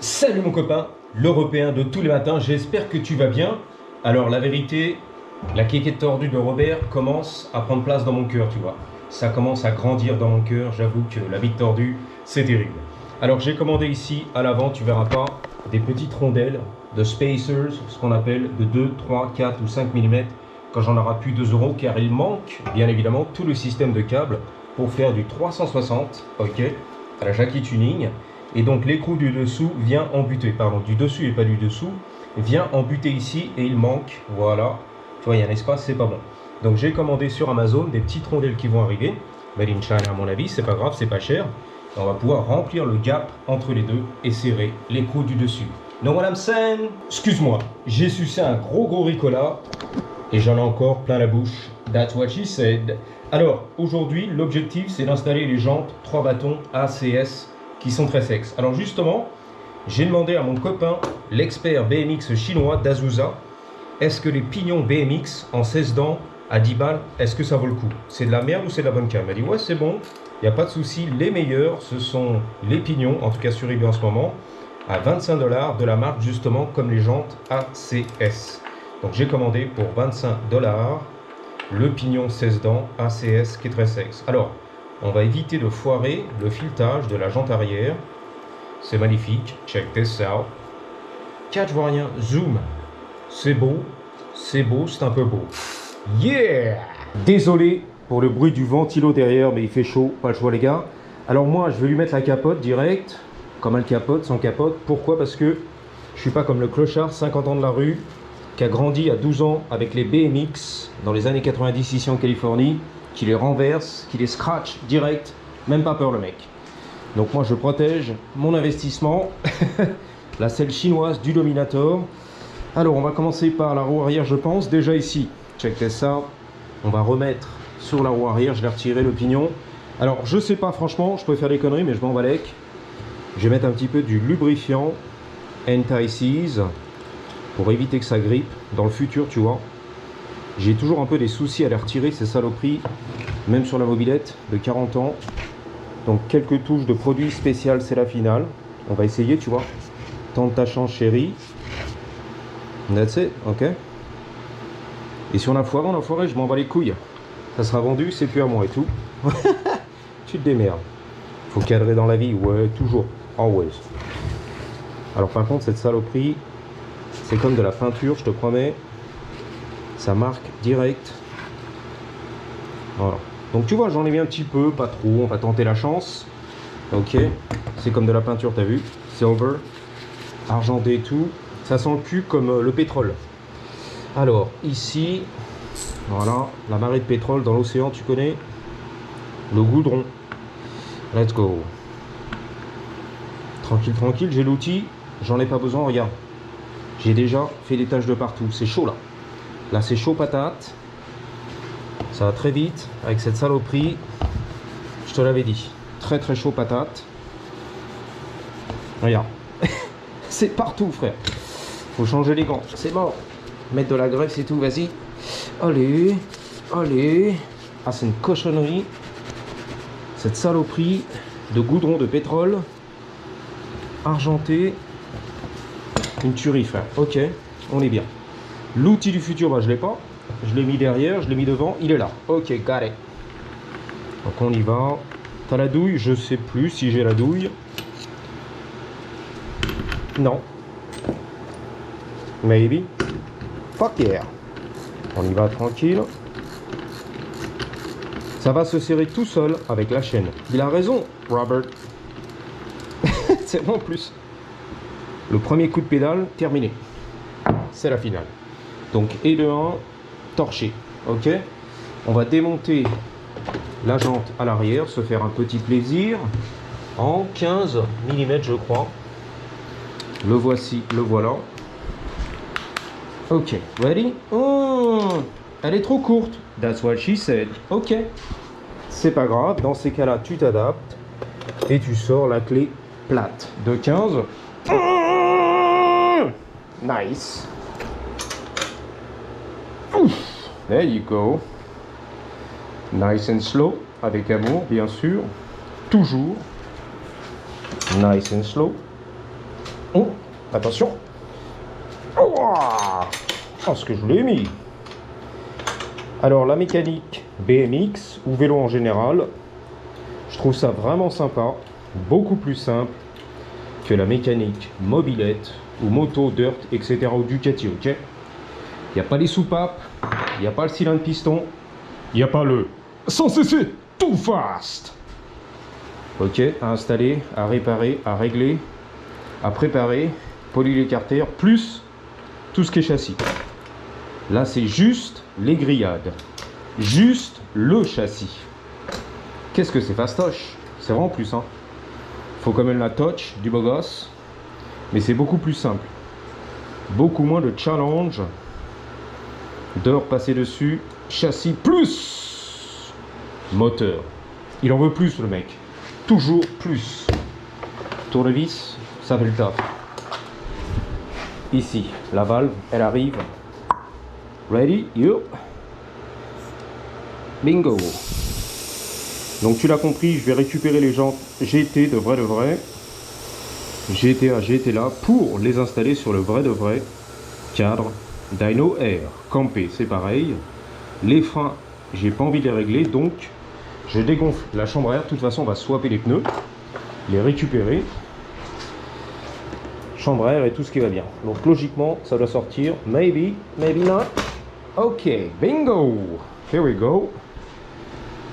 Salut mon copain, l'Européen de tous les matins, j'espère que tu vas bien. Alors la vérité, la quéquette tordue de Robert commence à prendre place dans mon cœur, tu vois. Ça commence à grandir dans mon cœur, j'avoue que la bite tordue, c'est terrible. Alors j'ai commandé ici à l'avant, tu verras pas, des petites rondelles de spacers, ce qu'on appelle de 2, 3, 4 ou 5 mm, quand j'en aurai plus 2 euros, car il manque bien évidemment tout le système de câbles pour faire du 360, ok, à la Jackie Tuning. Et donc l'écrou du dessous vient embuter, pardon, du dessus et pas du dessous, vient embuter ici et il manque, voilà, tu vois, il y a un espace, c'est pas bon. Donc j'ai commandé sur Amazon des petites rondelles qui vont arriver, made in China à mon avis, c'est pas grave, c'est pas cher. Et on va pouvoir remplir le gap entre les deux et serrer l'écrou du dessus. Know what I'm saying? Excuse-moi, j'ai sucé un gros Ricola et j'en ai encore plein la bouche. That's what she said. Alors aujourd'hui, l'objectif c'est d'installer les jantes 3 bâtons ACS qui sont très sexes. Alors justement, j'ai demandé à mon copain, l'expert BMX chinois d'Azusa, est-ce que les pignons BMX en 16 dents à 10 balles, est-ce que ça vaut le coup? C'est de la merde ou c'est de la bonne cam? Il m'a dit ouais c'est bon, il n'y a pas de souci, les meilleurs ce sont les pignons, en tout cas sur eBay en ce moment, à 25 $ de la marque justement comme les jantes ACS. Donc j'ai commandé pour 25 $ le pignon 16 dents ACS qui est très sexe. Alors, on va éviter de foirer le filetage de la jante arrière. C'est magnifique. Check this out. Catch, je vois rien. Zoom. C'est beau. C'est beau, c'est un peu beau. Yeah! Désolé pour le bruit du ventilo derrière, mais il fait chaud. Pas le choix, les gars. Alors moi, je vais lui mettre la capote direct. Comme un capote, sans capote. Pourquoi? Parce que je suis pas comme le clochard, 50 ans de la rue, qui a grandi à 12 ans avec les BMX dans les années 90 ici en Californie, qui les renverse, qui les scratch direct, même pas peur le mec. Donc moi je protège mon investissement, la selle chinoise du Dominator. Alors on va commencer par la roue arrière je pense, déjà ici, check ça, on va remettre sur la roue arrière, je vais retirer le pignon. Alors je sais pas franchement, je peux faire des conneries mais je m'en balèque. Je vais mettre un petit peu du lubrifiant Anti-Seize pour éviter que ça grippe dans le futur tu vois. J'ai toujours un peu des soucis à les retirer ces saloperies, même sur la mobilette de 40 ans. Donc quelques touches de produit spécial, c'est la finale. On va essayer, tu vois. Tente ta chance chérie. That's it, ok. Et si on a foiré, je m'en bats les couilles. Ça sera vendu, c'est plus à moi et tout. Tu te démerdes. Faut cadrer dans la vie, ouais, toujours, always. Alors par contre, cette saloperie, c'est comme de la peinture, je te promets. Ça marque direct. Voilà. Donc tu vois, j'en ai mis un petit peu, pas trop. On va tenter la chance. Ok. C'est comme de la peinture, t'as vu? Silver. Argenté et tout. Ça sent le cul comme le pétrole. Alors, ici. Voilà. La marée de pétrole dans l'océan, tu connais? Le goudron. Let's go. Tranquille, tranquille. J'ai l'outil. J'en ai pas besoin, regarde. J'ai déjà fait des taches de partout. C'est chaud là. Là c'est chaud patate, ça va très vite avec cette saloperie, je te l'avais dit, très chaud patate. Regarde, c'est partout frère, faut changer les gants, c'est mort, mettre de la greffe c'est tout, vas-y, allez, allez, ah c'est une cochonnerie, cette saloperie de goudron de pétrole, argenté, une tuerie frère, ok, on est bien. L'outil du futur, bah, je l'ai pas. Je l'ai mis derrière, je l'ai mis devant, il est là. Ok, got it. Donc on y va. T'as la douille? Je sais plus si j'ai la douille. Non. Maybe. Fuck yeah. On y va tranquille. Ça va se serrer tout seul avec la chaîne. Il a raison, Robert. C'est bon en plus. Le premier coup de pédale, terminé. C'est la finale. Donc, et le 1, torché. Ok. On va démonter la jante à l'arrière, se faire un petit plaisir en 15 mm, je crois. Le voici, le voilà. Ok, ready? Oh, elle est trop courte. That's what she said. Ok. C'est pas grave, dans ces cas-là, tu t'adaptes et tu sors la clé plate de 15. Nice. There you go. Nice and slow, avec amour, bien sûr. Toujours. Nice and slow. Attention. Oh, ce que je l'ai mis. Alors la mécanique BMX ou vélo en général, je trouve ça vraiment sympa, beaucoup plus simple que la mécanique mobilette ou moto, dirt, etc. ou Ducati, ok? Il n'y a pas les soupapes, il n'y a pas le cylindre piston, il n'y a pas le sans cesser too fast. Ok, à installer, à réparer, à régler, à préparer, polir les carters, plus tout ce qui est châssis. Là, c'est juste les grillades, juste le châssis. Qu'est-ce que c'est fastoche? C'est vraiment plus, hein. Faut quand même la touch du beau gosse, mais c'est beaucoup plus simple. Beaucoup moins de challenge, de repasser dessus, châssis plus moteur. Il en veut plus, le mec. Toujours plus. Tournevis, ça fait le taf. Ici, la valve, elle arrive. Ready, you. Bingo. Donc tu l'as compris, je vais récupérer les jantes GT de vrai. GTA, GT là, pour les installer sur le vrai de vrai cadre Dyno Air. Campé, c'est pareil. Les freins, j'ai pas envie de les régler, donc je dégonfle la chambre à air. De toute façon, on va swapper les pneus, les récupérer. Chambre à air et tout ce qui va bien. Donc logiquement, ça doit sortir. Maybe, maybe not. Ok, bingo. Here we go.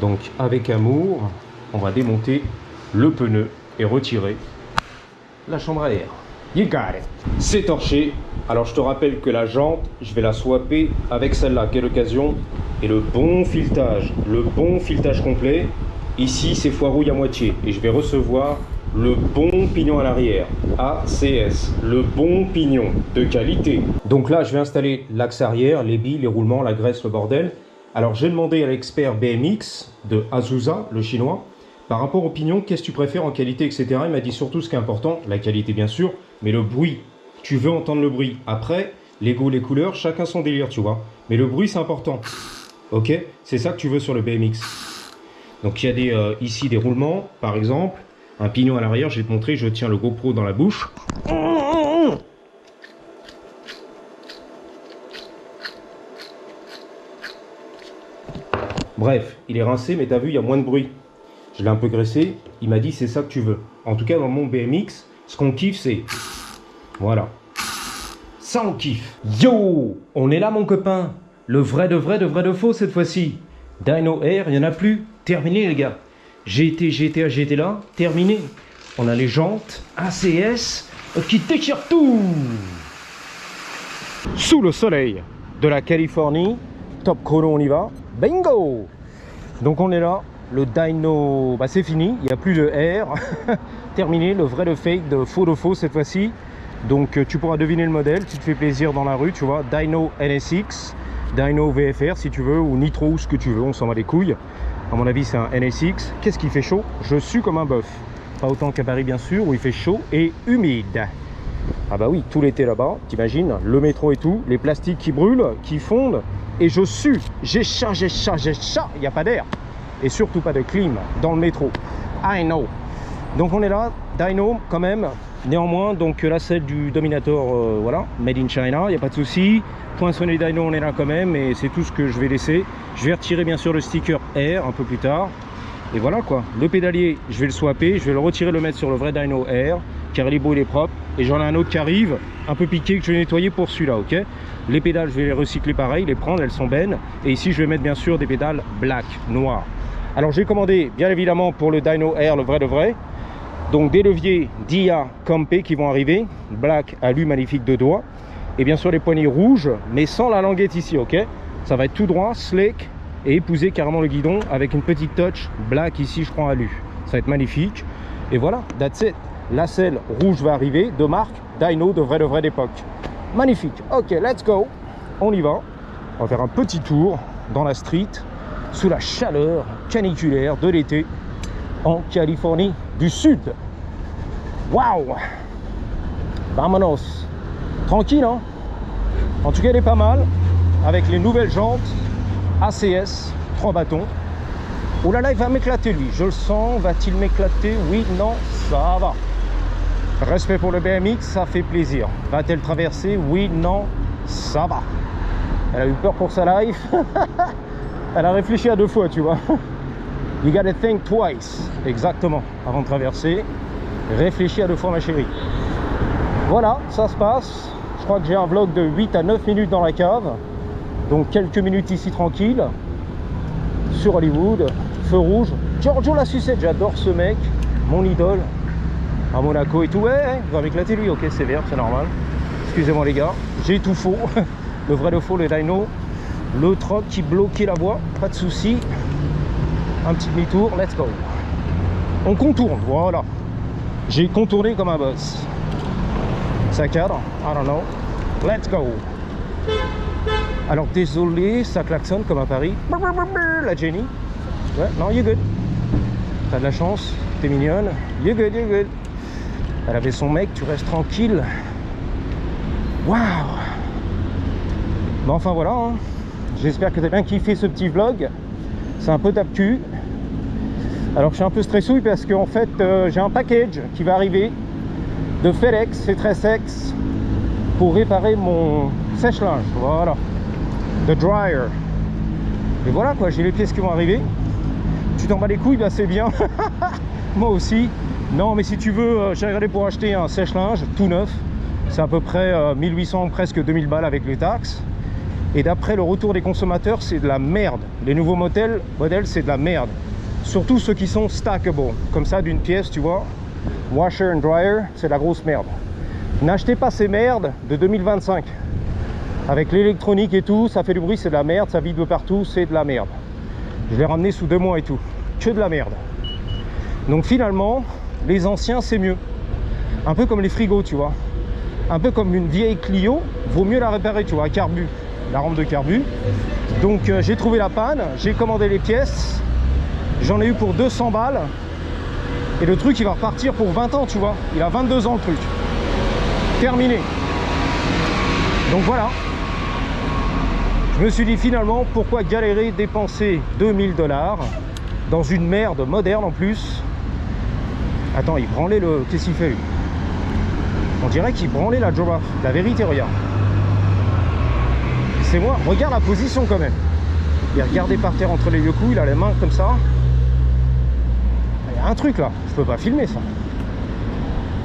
Donc avec amour, on va démonter le pneu et retirer la chambre à air. You got it. C'est torché. Alors je te rappelle que la jante, je vais la swapper avec celle-là. Quelle occasion. Et le bon filetage complet. Ici, c'est foirouille à moitié. Et je vais recevoir le bon pignon à l'arrière. ACS. Le bon pignon de qualité. Donc là, je vais installer l'axe arrière, les billes, les roulements, la graisse, le bordel. Alors j'ai demandé à l'expert BMX de Azusa, le chinois, par rapport au pignon, qu'est-ce que tu préfères en qualité, etc. Il m'a dit surtout ce qui est important, la qualité bien sûr, mais le bruit. Tu veux entendre le bruit. Après, les goûts, les couleurs, chacun son délire, tu vois. Mais le bruit, c'est important. Ok? C'est ça que tu veux sur le BMX. Donc il y a ici des roulements, par exemple. Un pignon à l'arrière, je vais te montrer, je tiens le GoPro dans la bouche. Bref, il est rincé, mais t'as vu, il y a moins de bruit. Je l'ai un peu graissé, il m'a dit c'est ça que tu veux. En tout cas, dans mon BMX, ce qu'on kiffe, c'est... Voilà. Ça, on kiffe. Yo! On est là, mon copain. Le vrai de faux, cette fois-ci. Dyno Air, il n'y en a plus. Terminé, les gars. GT là, terminé. On a les jantes ACS qui déchirent tout. Sous le soleil de la Californie. Top chrono, on y va. Bingo! Donc on est là, le dyno, bah c'est fini, il n'y a plus de air. Terminé, le vrai de fake, de faux cette fois-ci. Donc tu pourras deviner le modèle, tu te fais plaisir dans la rue, tu vois. Dyno NSX, Dyno VFR si tu veux, ou Nitro, ou ce que tu veux, on s'en bat les couilles. À mon avis c'est un NSX. Qu'est-ce qui fait chaud? Je sue comme un bœuf. Pas autant qu'à Paris bien sûr, où il fait chaud et humide. Ah bah oui, tout l'été là-bas, t'imagines, le métro et tout, les plastiques qui brûlent, qui fondent. Et je sue, j'ai chaud, il n'y a pas d'air. Et surtout pas de clim dans le métro. I know. Donc on est là, dyno quand même. Néanmoins, donc la selle du Dominator, voilà, made in China, il n'y a pas de souci. Poinçonné dyno, on est là quand même. Et c'est tout ce que je vais laisser. Je vais retirer bien sûr le sticker Air un peu plus tard. Et voilà quoi, le pédalier, je vais le swapper. Je vais le retirer, le mettre sur le vrai dyno Air. Car il est beau, il est propre. Et j'en ai un autre qui arrive, un peu piqué, que je vais nettoyer pour celui-là, ok. Les pédales, je vais les recycler pareil, les prendre, elles sont bennes. Et ici, je vais mettre bien sûr des pédales black, noires. Alors, j'ai commandé, bien évidemment, pour le Dyno Air, le vrai de vrai. Donc, des leviers DIA Campé qui vont arriver. Black, alu, magnifique de doigts. Et bien sûr, les poignées rouges, mais sans la languette ici, ok. Ça va être tout droit, slick, et épouser carrément le guidon avec une petite touch black ici, je crois, alu. Ça va être magnifique. Et voilà, that's it. La selle rouge va arriver, de marque Dyno, de vrai d'époque. Magnifique. Ok, let's go. On y va. On va faire un petit tour dans la street sous la chaleur caniculaire de l'été en Californie du Sud. Waouh! Vamonos. Tranquille, hein? En tout cas, elle est pas mal avec les nouvelles jantes ACS 3 bâtons. Oh là là, il va m'éclater lui. Je le sens. Va-t-il m'éclater? Oui, non, ça va. Respect pour le BMX, ça fait plaisir. Va-t-elle traverser? Oui, non, ça va. Elle a eu peur pour sa life. Elle a réfléchi à 2 fois, tu vois. You gotta think twice. Exactement. Avant de traverser, réfléchis à 2 fois, ma chérie. Voilà, ça se passe. Je crois que j'ai un vlog de 8 à 9 minutes dans la cave. Donc quelques minutes ici tranquille. Sur Hollywood. Feu rouge. Giorgio la sucette, j'adore ce mec. Mon idole. À Monaco et tout. Ouais, il va m'éclater lui. Ok, c'est vert, c'est normal. Excusez-moi les gars. J'ai tout faux. Le vrai, le faux, le dyno. Le truck qui bloquait la voie. Pas de souci. Un petit demi-tour. Let's go. On contourne. Voilà. J'ai contourné comme un boss. Ça cadre. I don't know. Let's go. Alors désolé, ça klaxonne comme à Paris. La Jenny. Ouais, non, you're good. T'as de la chance, t'es mignonne. You're good, you're good. Elle avait son mec, tu restes tranquille. Waouh. Bon, enfin voilà. Hein. J'espère que t'as bien kiffé ce petit vlog. C'est un peu tape-cul. Alors je suis un peu stressouille parce qu'en fait j'ai un package qui va arriver de FedEx, c'est très sexe, pour réparer mon sèche-linge. Voilà. The dryer. Et voilà quoi, j'ai les pièces qui vont arriver. Tu t'en bats les couilles, bah c'est bien. Moi aussi. Non mais si tu veux, j'ai regardé pour acheter un sèche-linge tout neuf. C'est à peu près 1800, presque 2000 balles avec les taxes. Et d'après le retour des consommateurs, c'est de la merde. Les nouveaux modèles c'est de la merde. Surtout ceux qui sont stackable. Comme ça, d'une pièce, tu vois. Washer and dryer, c'est de la grosse merde. N'achetez pas ces merdes de 2025. Avec l'électronique et tout, ça fait du bruit, c'est de la merde, ça vibre de partout, c'est de la merde. Je l'ai ramené sous 2 mois et tout. Que de la merde. Donc finalement, les anciens, c'est mieux. Un peu comme les frigos, tu vois. Un peu comme une vieille Clio, vaut mieux la réparer, tu vois, à carbu. La rampe de carbu. Donc j'ai trouvé la panne, j'ai commandé les pièces. J'en ai eu pour 200 balles. Et le truc, il va repartir pour 20 ans, tu vois. Il a 22 ans, le truc. Terminé. Donc voilà. Je me suis dit finalement, pourquoi galérer, dépenser 2000 $ dans une merde moderne en plus. Attends, il branlait le... Qu'est-ce qu'il fait lui? On dirait qu'il branlait la Jova. La vérité, regarde. C'est moi. Regarde la position quand même. Il est regardé par terre entre les vieux coups, il a les mains comme ça. Il y a un truc là, je peux pas filmer ça.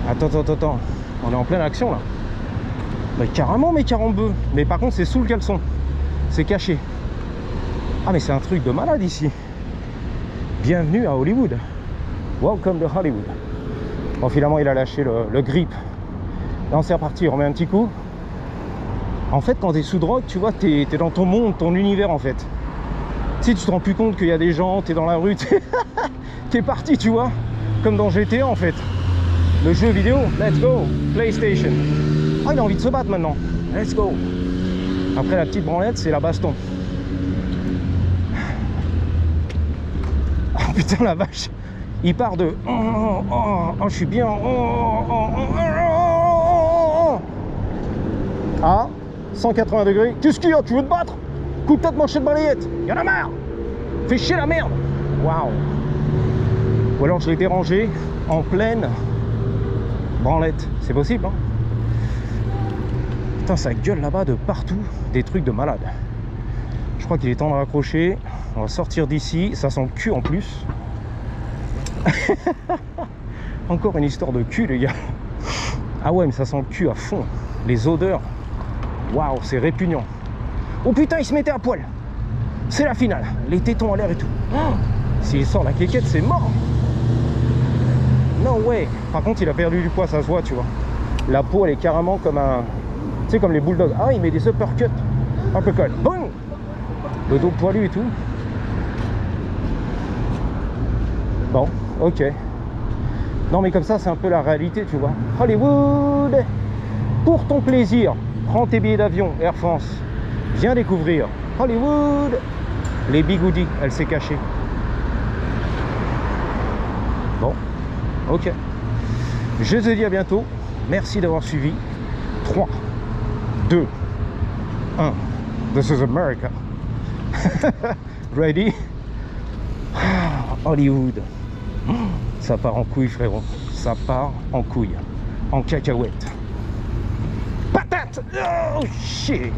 Attends. On est en pleine action là. Mais carrément mes 40 bœufs. Mais par contre c'est sous le caleçon. C'est caché. Ah mais c'est un truc de malade ici. Bienvenue à Hollywood. Welcome to Hollywood. Bon finalement il a lâché le grip. Là c'est reparti, on remet un petit coup. En fait quand t'es sous drogue, tu vois, t'es dans ton monde, ton univers en fait. Tu sais, tu te rends plus compte qu'il y a des gens, t'es dans la rue, t'es parti, tu vois. Comme dans GTA en fait. Le jeu vidéo, let's go, PlayStation. Oh, il a envie de se battre maintenant. Let's go. Après la petite branlette, c'est la baston. Oh putain la vache. Il part de je suis bien. À 180 degrés. Qu'est-ce qu'il y a? Tu veux te battre? Coup de tête, manchette, balayette. Y'en a marre. Fais chier la merde. Waouh. Ou alors je l'ai dérangé en pleine branlette. C'est possible, hein? Putain, ça gueule là-bas de partout. Des trucs de malade. Je crois qu'il est temps de raccrocher. On va sortir d'ici. Ça sent le cul en plus. Encore une histoire de cul, les gars. Ah ouais, mais ça sent le cul à fond. Les odeurs. Waouh, c'est répugnant. Oh putain, il se mettait à poil. C'est la finale. Les tétons à l'air et tout. Oh, s'il sort la quéquette, c'est mort. No way. Par contre, il a perdu du poids, ça se voit, tu vois. La peau, elle est carrément comme un... Tu sais, comme les bulldogs. Ah, il met des uppercuts. Uppercut. Boum. Le dos poilu et tout. Bon, ok. Non, mais comme ça, c'est un peu la réalité, tu vois. Hollywood. Pour ton plaisir, prends tes billets d'avion, Air France. Viens découvrir Hollywood. Les bigoudis, elle s'est cachée. Bon, ok. Je te dis à bientôt. Merci d'avoir suivi. 3, 2, 1. This is America. Ready? Hollywood. Ça part en couille, frérot. Ça part en couille. en cacahuète. Patate! Oh shit!